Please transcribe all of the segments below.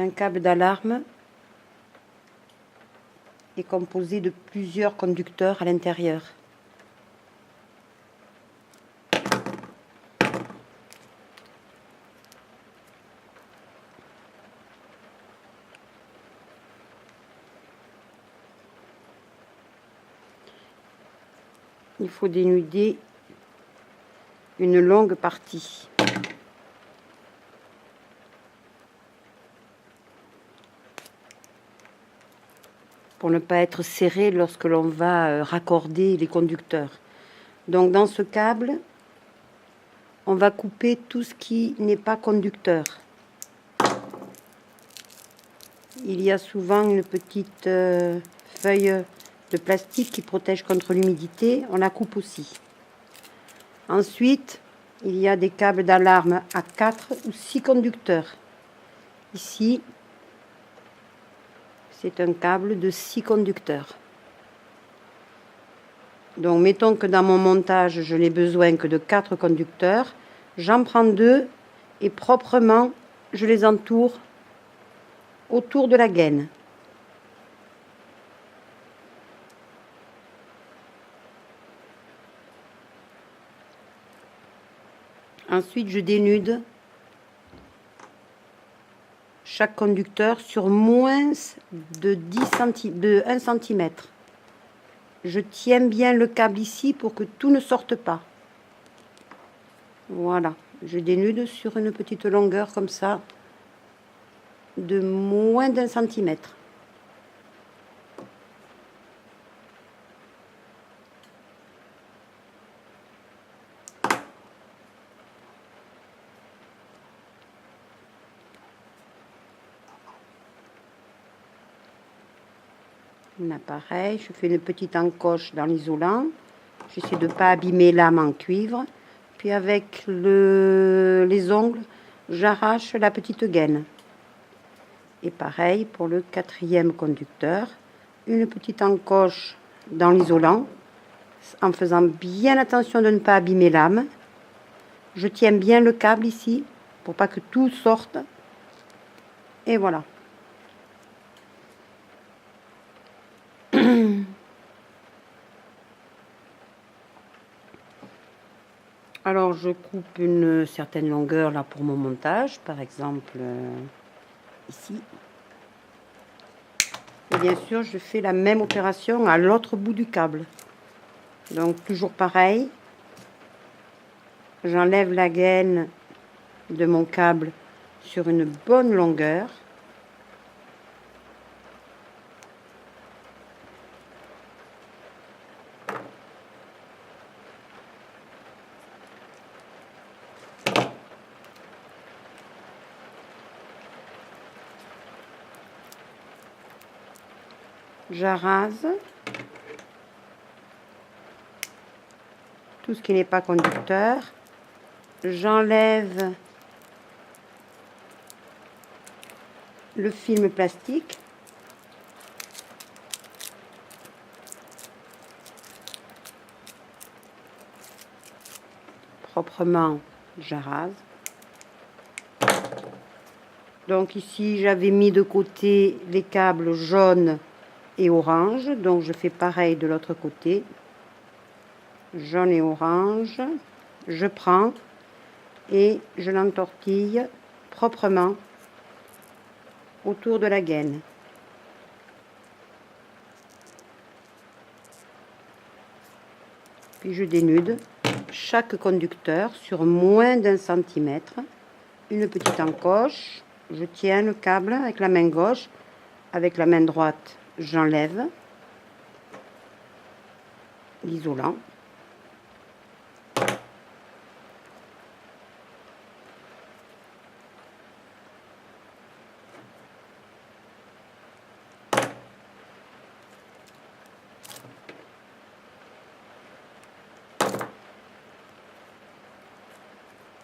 Un câble d'alarme est composé de plusieurs conducteurs à l'intérieur. Il faut dénuder une longue partie. Pour ne pas être serré lorsque l'on va raccorder les conducteurs. Donc dans ce câble, on va couper tout ce qui n'est pas conducteur. Il y a souvent une petite feuille de plastique qui protège contre l'humidité, on la coupe aussi. Ensuite, il y a des câbles d'alarme à 4 ou 6 conducteurs. Ici, c'est un câble de 6 conducteurs. Donc, mettons que dans mon montage, je n'ai besoin que de 4 conducteurs. J'en prends 2 et proprement, je les entoure autour de la gaine. Ensuite, je dénude chaque conducteur sur moins de 1 cm. Je tiens bien le câble ici pour que tout ne sorte pas. Voilà, je dénude sur une petite longueur comme ça, de moins d'1 centimètre. Là, pareil, je fais une petite encoche dans l'isolant. J'essaie de ne pas abîmer l'âme en cuivre. Puis avec les ongles, j'arrache la petite gaine. Et pareil pour le 4e conducteur. Une petite encoche dans l'isolant, en faisant bien attention de ne pas abîmer l'âme. Je tiens bien le câble ici, pour pas que tout sorte. Et voilà. Alors je coupe une certaine longueur là pour mon montage, par exemple ici. Et bien sûr, je fais la même opération à l'autre bout du câble. Donc toujours pareil. J'enlève la gaine de mon câble sur une bonne longueur. J'arrase tout ce qui n'est pas conducteur. J'enlève le film plastique. Proprement, j'arrase. Donc ici, j'avais mis de côté les câbles jaunes et orange, donc je fais pareil de l'autre côté, jaune et orange. Je prends et je l'entortille proprement autour de la gaine. Puis je dénude chaque conducteur sur moins d'1 centimètre. Une petite encoche. Je tiens le câble avec la main gauche, avec la main droite j'enlève l'isolant.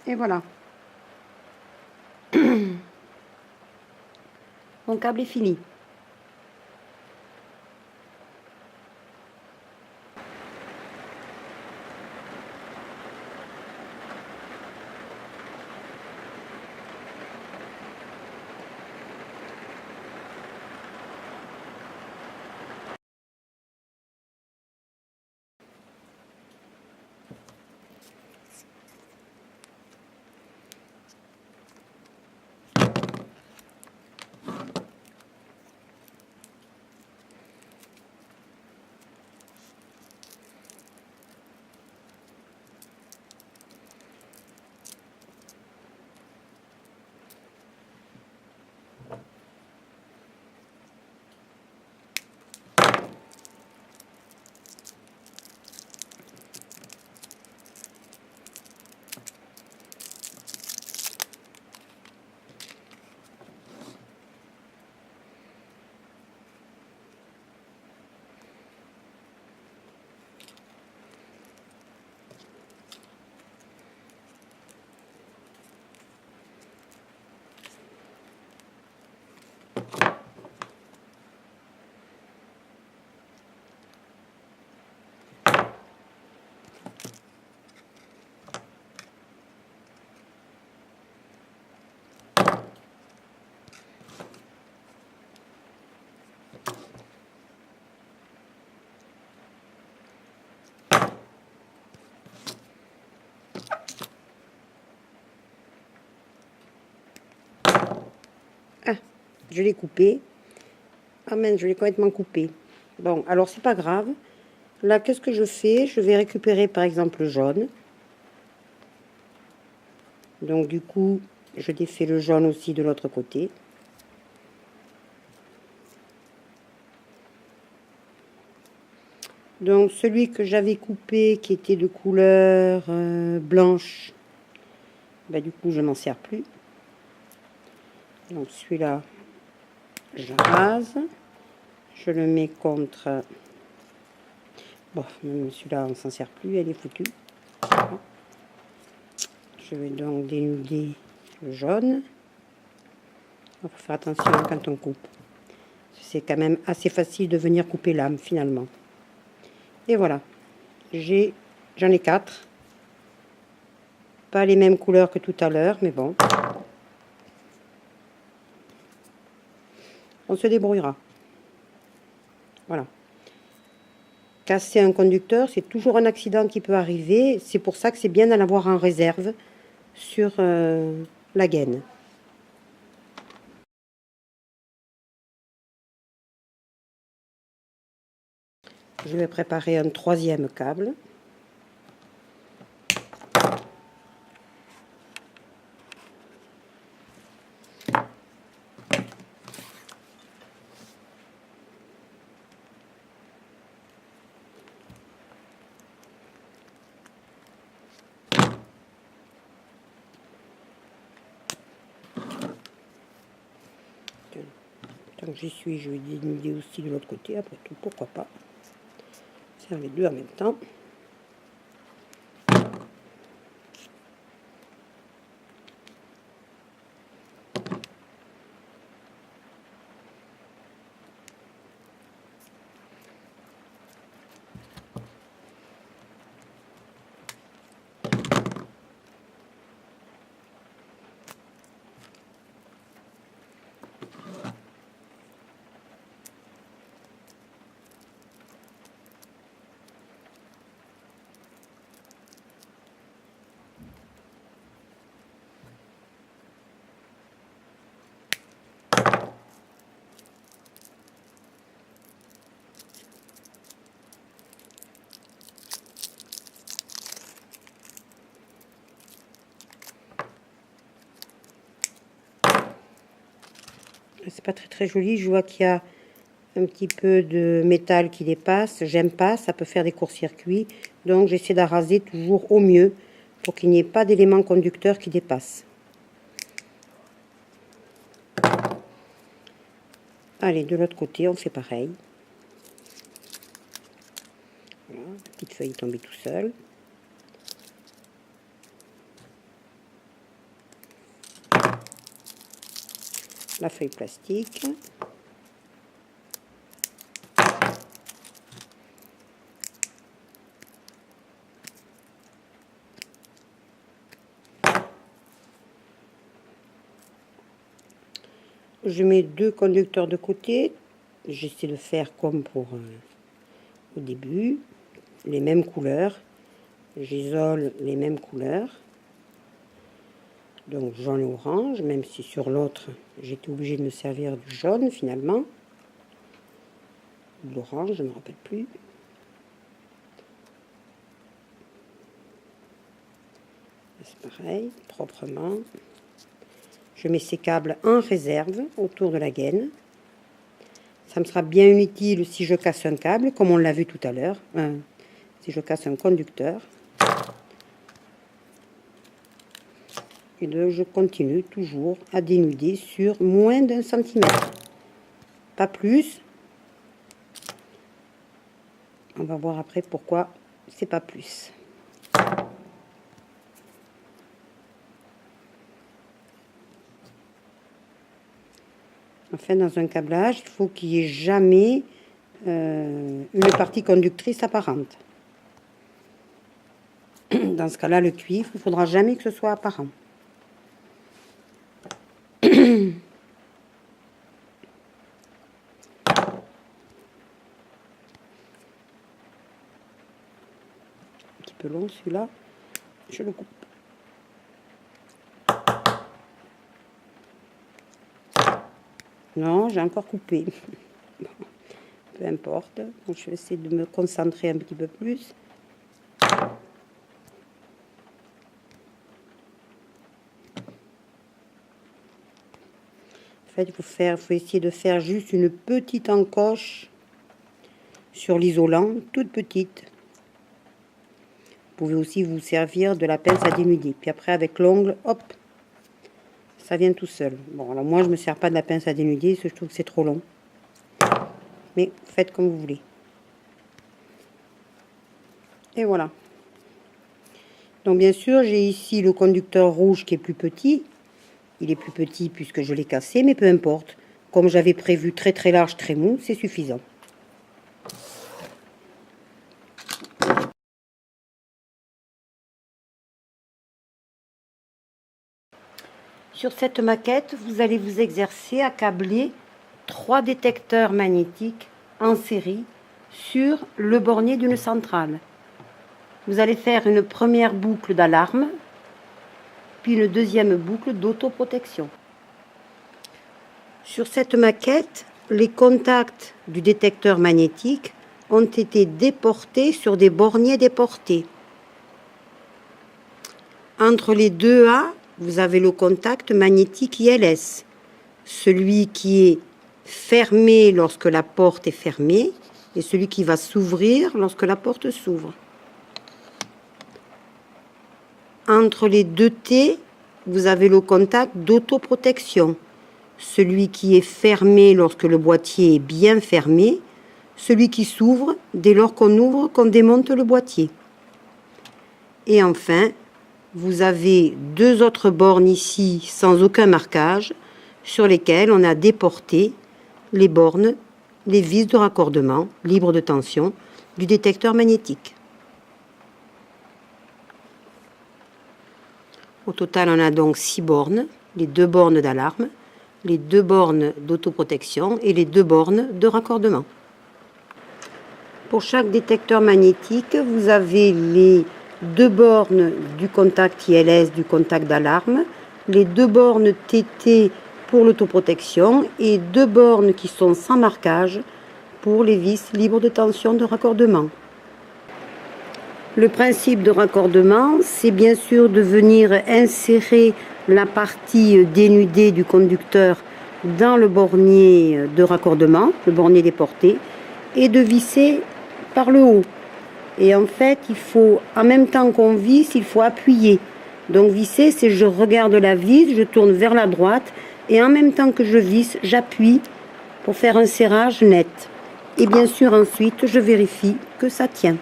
Et voilà. Mon câble est fini. je l'ai coupé. Ah mince, je l'ai complètement coupé. Bon, alors c'est pas grave. Là, qu'est-ce que je fais? Je vais récupérer par exemple le jaune. Donc du coup, je défais le jaune aussi de l'autre côté. Donc celui que j'avais coupé, qui était de couleur blanche, bah, du coup je m'en sers plus. Donc celui-là, je rase. Je le mets contre... Bon, même celui-là, on s'en sert plus, elle est foutue. Je vais donc dénuder le jaune. Il faut faire attention quand on coupe. C'est quand même assez facile de venir couper l'âme finalement. Et voilà. J'en ai 4. Pas les mêmes couleurs que tout à l'heure, mais bon. On se débrouillera. Voilà. Casser un conducteur, c'est toujours un accident qui peut arriver. C'est pour ça que c'est bien d'en avoir en réserve sur la gaine. Je vais préparer un 3e câble. Tant que j'y suis, je vais dénuder aussi de l'autre côté. Après tout, pourquoi pas faire les deux en même temps. C'est pas très joli. Je vois qu'il y a un petit peu de métal qui dépasse. J'aime pas, ça peut faire des courts-circuits. Donc j'essaie d'arraser toujours au mieux pour qu'il n'y ait pas d'éléments conducteurs qui dépassent. Allez, de l'autre côté, on fait pareil. Voilà, la petite feuille est tombée tout seul. La feuille plastique. Je mets 2 conducteurs de côté. J'essaie de faire comme pour au début, les mêmes couleurs. J'isole les mêmes couleurs. Donc jaune et orange, même si sur l'autre, j'étais obligée de me servir du jaune finalement. De l'orange, je ne me rappelle plus. C'est pareil, proprement. Je mets ces câbles en réserve autour de la gaine. Ça me sera bien utile si je casse un câble, comme on l'a vu tout à l'heure. Si je casse un conducteur. Et donc je continue toujours à dénuder sur moins d'1 centimètre. Pas plus. On va voir après pourquoi c'est pas plus. Enfin, dans un câblage, il faut qu'il n'y ait jamais une partie conductrice apparente. Dans ce cas-là, le cuivre, il ne faudra jamais que ce soit apparent. Un petit peu long celui-là, je le coupe. Non, j'ai encore coupé. Bon, peu importe. Donc, je vais essayer de me concentrer un petit peu plus. En fait, il faut essayer de faire juste une petite encoche sur l'isolant, toute petite. Vous pouvez aussi vous servir de la pince à dénuder. Puis après, avec l'ongle, hop, ça vient tout seul. Bon, alors moi, je ne me sers pas de la pince à dénuder, parce que je trouve que c'est trop long. Mais faites comme vous voulez. Et voilà. Donc, bien sûr, j'ai ici le conducteur rouge qui est plus petit. Il est plus petit puisque je l'ai cassé, mais peu importe. Comme j'avais prévu très très large, très mou, c'est suffisant. Sur cette maquette, vous allez vous exercer à câbler 3 détecteurs magnétiques en série sur le bornier d'une centrale. Vous allez faire une première boucle d'alarme, puis une deuxième boucle d'autoprotection. Sur cette maquette, les contacts du détecteur magnétique ont été déportés sur des borniers déportés. Entre les deux A, vous avez le contact magnétique ILS, celui qui est fermé lorsque la porte est fermée et celui qui va s'ouvrir lorsque la porte s'ouvre. Entre les deux T, vous avez le contact d'autoprotection, celui qui est fermé lorsque le boîtier est bien fermé, celui qui s'ouvre dès lors qu'on démonte le boîtier. Et enfin, vous avez 2 autres bornes ici sans aucun marquage sur lesquelles on a déporté les bornes, les vis de raccordement libres de tension du détecteur magnétique. Au total, on a donc 6 bornes, les 2 bornes d'alarme, les 2 bornes d'autoprotection et les 2 bornes de raccordement. Pour chaque détecteur magnétique, vous avez les 2 bornes du contact ILS, du contact d'alarme, les 2 bornes TT pour l'autoprotection et 2 bornes qui sont sans marquage pour les vis libres de tension de raccordement. Le principe de raccordement, c'est bien sûr de venir insérer la partie dénudée du conducteur dans le bornier de raccordement, le bornier déporté, et de visser par le haut. Et en fait, il faut, en même temps qu'on visse, il faut appuyer. Donc visser, c'est je regarde la vis, je tourne vers la droite, et en même temps que je visse, j'appuie pour faire un serrage net. Et bien sûr, ensuite, je vérifie que ça tient.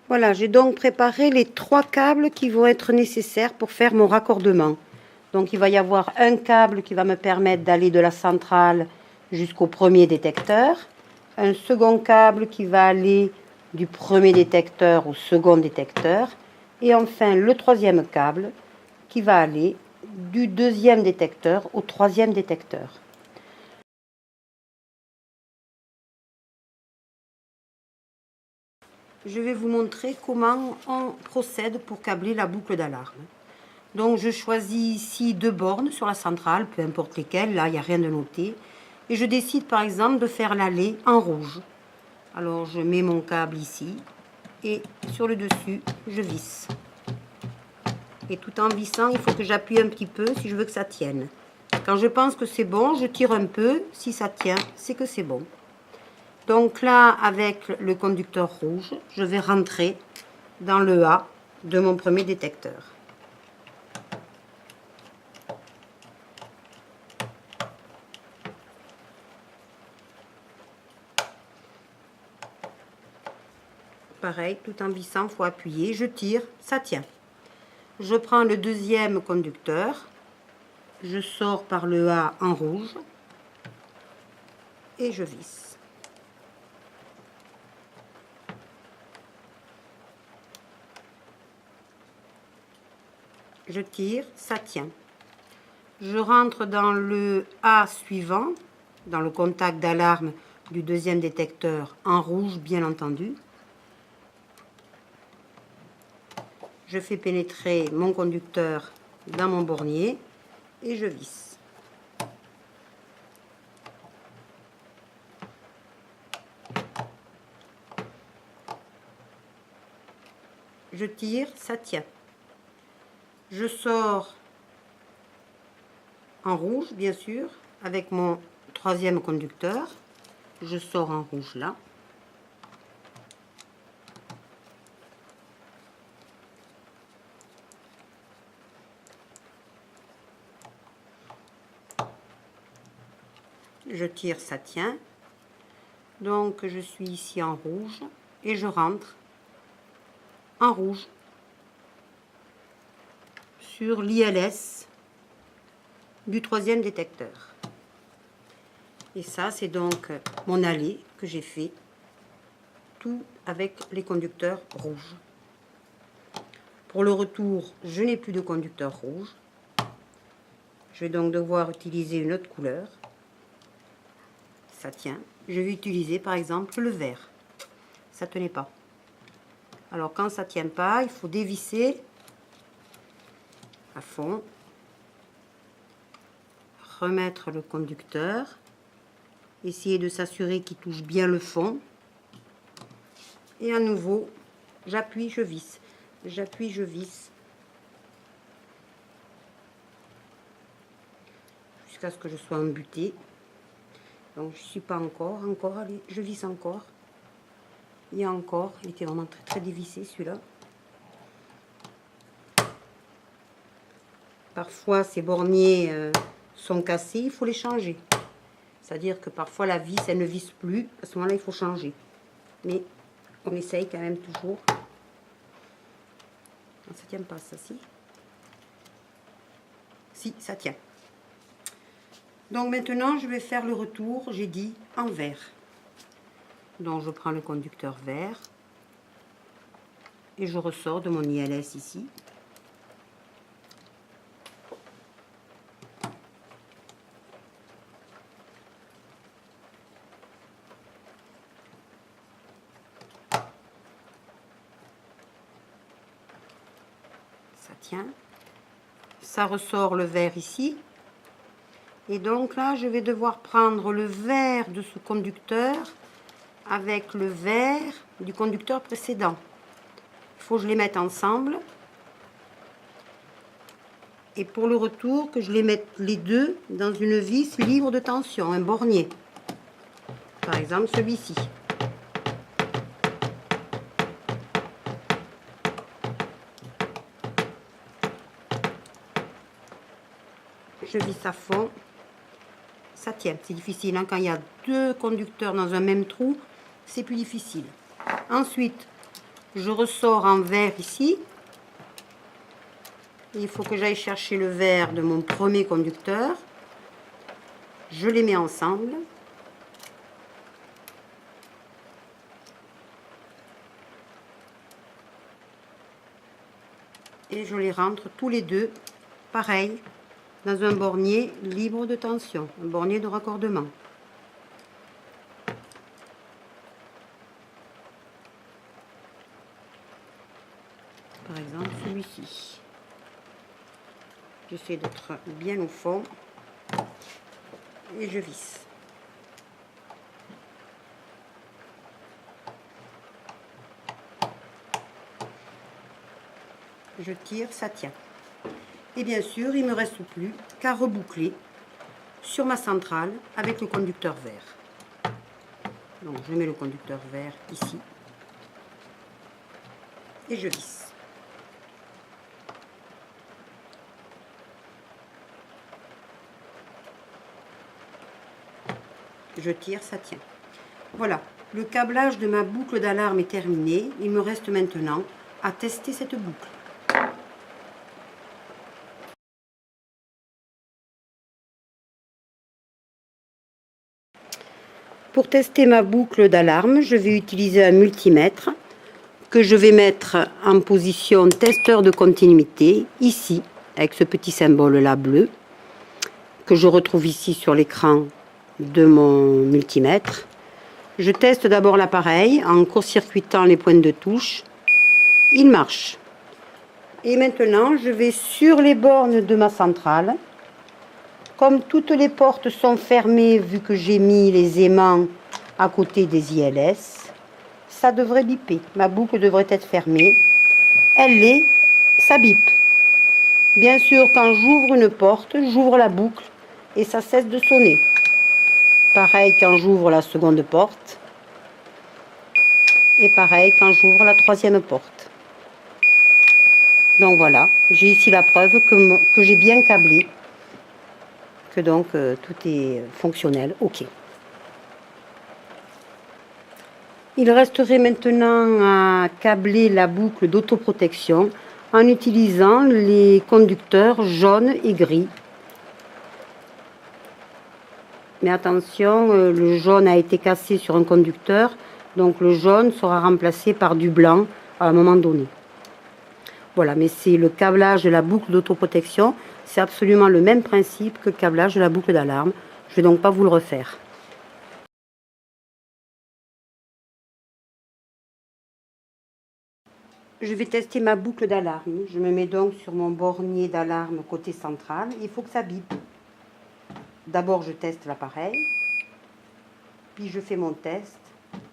Voilà, j'ai donc préparé les 3 câbles qui vont être nécessaires pour faire mon raccordement. Donc il va y avoir un câble qui va me permettre d'aller de la centrale jusqu'au premier détecteur, un second câble qui va aller du premier détecteur au second détecteur, et enfin le 3e câble qui va aller du 2e détecteur au 3e détecteur. Je vais vous montrer comment on procède pour câbler la boucle d'alarme. Donc je choisis ici 2 bornes sur la centrale, peu importe lesquelles, là il n'y a rien de noté. Et je décide par exemple de faire l'aller en rouge. Alors je mets mon câble ici et sur le dessus je visse. Et tout en vissant, il faut que j'appuie un petit peu si je veux que ça tienne. Quand je pense que c'est bon, je tire un peu. Si ça tient, c'est que c'est bon. Donc là, avec le conducteur rouge, je vais rentrer dans le A de mon premier détecteur. Pareil, tout en vissant, il faut appuyer, je tire, ça tient. Je prends le 2e conducteur, je sors par le A en rouge et je visse. Je tire, ça tient. Je rentre dans le A suivant, dans le contact d'alarme du 2e détecteur en rouge, bien entendu. Je fais pénétrer mon conducteur dans mon bornier et je visse. Je tire, ça tient. Je sors en rouge, bien sûr, avec mon troisième conducteur. Je sors en rouge là. Je tire, ça tient. Donc je suis ici en rouge et je rentre en rouge sur l'ILS du troisième détecteur. Et ça, c'est donc mon allée que j'ai fait, tout avec les conducteurs rouges. Pour le retour, je n'ai plus de conducteur rouge. Je vais donc devoir utiliser une autre couleur. Ça tient. Je vais utiliser par exemple le vert. Ça tenait pas. Alors quand ça tient pas, il faut dévisser à fond, remettre le conducteur, essayer de s'assurer qu'il touche bien le fond, et à nouveau j'appuie, je visse, j'appuie, je visse, jusqu'à ce que je sois embutée. Donc je suis pas encore, allez, je visse encore. Il y a encore, il était vraiment très dévissé celui-là. Parfois ces borniers sont cassés, il faut les changer. C'est-à-dire que parfois la vis, elle ne visse plus, à ce moment-là il faut changer. Mais on essaye quand même toujours. Non, ça tient pas, ça, si. Si, ça tient. Donc maintenant je vais faire le retour, j'ai dit, en vert. Donc je prends le conducteur vert et je ressors de mon ILS ici. Ça tient. Ça ressort le vert ici. Et donc là, je vais devoir prendre le vert de ce conducteur avec le vert du conducteur précédent. Il faut que je les mette ensemble. Et pour le retour, que je les mette les deux dans une vis libre de tension, un bornier. Par exemple, celui-ci. Je visse à fond. Ça tient, c'est difficile, hein, quand il y a deux conducteurs dans un même trou, c'est plus difficile. Ensuite, je ressors en vert ici. Il faut que j'aille chercher le vert de mon premier conducteur. Je les mets ensemble. Et je les rentre tous les deux, pareil, dans un bornier libre de tension, un bornier de raccordement. Par exemple celui-ci. J'essaie d'être bien au fond et je visse. Je tire, ça tient. Et bien sûr, il ne me reste plus qu'à reboucler sur ma centrale avec le conducteur vert. Donc je mets le conducteur vert ici et je visse. Je tire, ça tient. Voilà, le câblage de ma boucle d'alarme est terminé. Il me reste maintenant à tester cette boucle. Pour tester ma boucle d'alarme, je vais utiliser un multimètre que je vais mettre en position testeur de continuité, ici, avec ce petit symbole là bleu, que je retrouve ici sur l'écran de mon multimètre. Je teste d'abord l'appareil en court-circuitant les pointes de touche. Il marche. Et maintenant, je vais sur les bornes de ma centrale comme toutes les portes sont fermées, vu que j'ai mis les aimants à côté des ILS, ça devrait biper. Ma boucle devrait être fermée. Elle l'est, ça bip. Bien sûr, quand j'ouvre une porte, j'ouvre la boucle et ça cesse de sonner. Pareil quand j'ouvre la seconde porte. Et pareil quand j'ouvre la troisième porte. Donc voilà, j'ai ici la preuve que j'ai bien câblé. Que donc tout est fonctionnel, ok. Il resterait maintenant à câbler la boucle d'autoprotection en utilisant les conducteurs jaunes et gris. Mais attention, le jaune a été cassé sur un conducteur, donc le jaune sera remplacé par du blanc à un moment donné. Voilà, mais c'est le câblage de la boucle d'autoprotection, c'est absolument le même principe que le câblage de la boucle d'alarme. Je ne vais donc pas vous le refaire. Je vais tester ma boucle d'alarme. Je me mets donc sur mon bornier d'alarme côté central. Il faut que ça bipe. D'abord, je teste l'appareil. Puis, je fais mon test.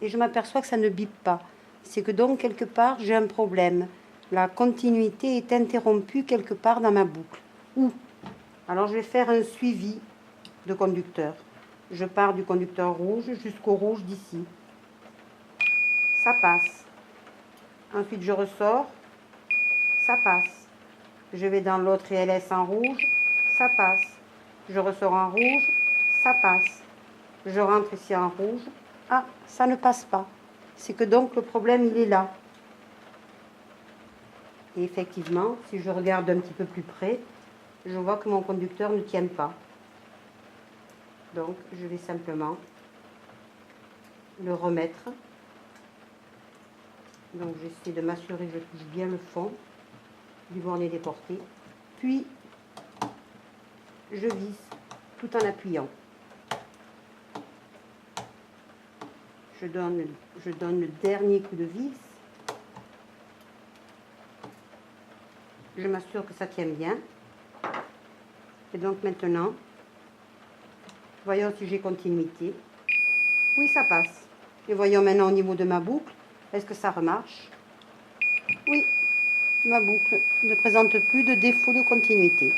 Et je m'aperçois que ça ne bipe pas. C'est que donc, quelque part, j'ai un problème. La continuité est interrompue quelque part dans ma boucle. Où? Alors, je vais faire un suivi de conducteur. Je pars du conducteur rouge jusqu'au rouge d'ici. Ça passe. Ensuite, je ressors, ça passe. Je vais dans l'autre ILS en rouge, ça passe. Je ressors en rouge, ça passe. Je rentre ici en rouge, ah, ça ne passe pas. C'est que donc le problème, il est là. Et effectivement, si je regarde un petit peu plus près, je vois que mon conducteur ne tient pas. Donc, je vais simplement le remettre. Donc j'essaie de m'assurer que je touche bien le fond du bornet déporté. Puis je visse tout en appuyant. Je donne le dernier coup de vis. Je m'assure que ça tient bien. Et donc maintenant, voyons si j'ai continuité. Oui, ça passe. Et voyons maintenant au niveau de ma boucle. Est-ce que ça remarche? Oui, ma boucle ne présente plus de défaut de continuité.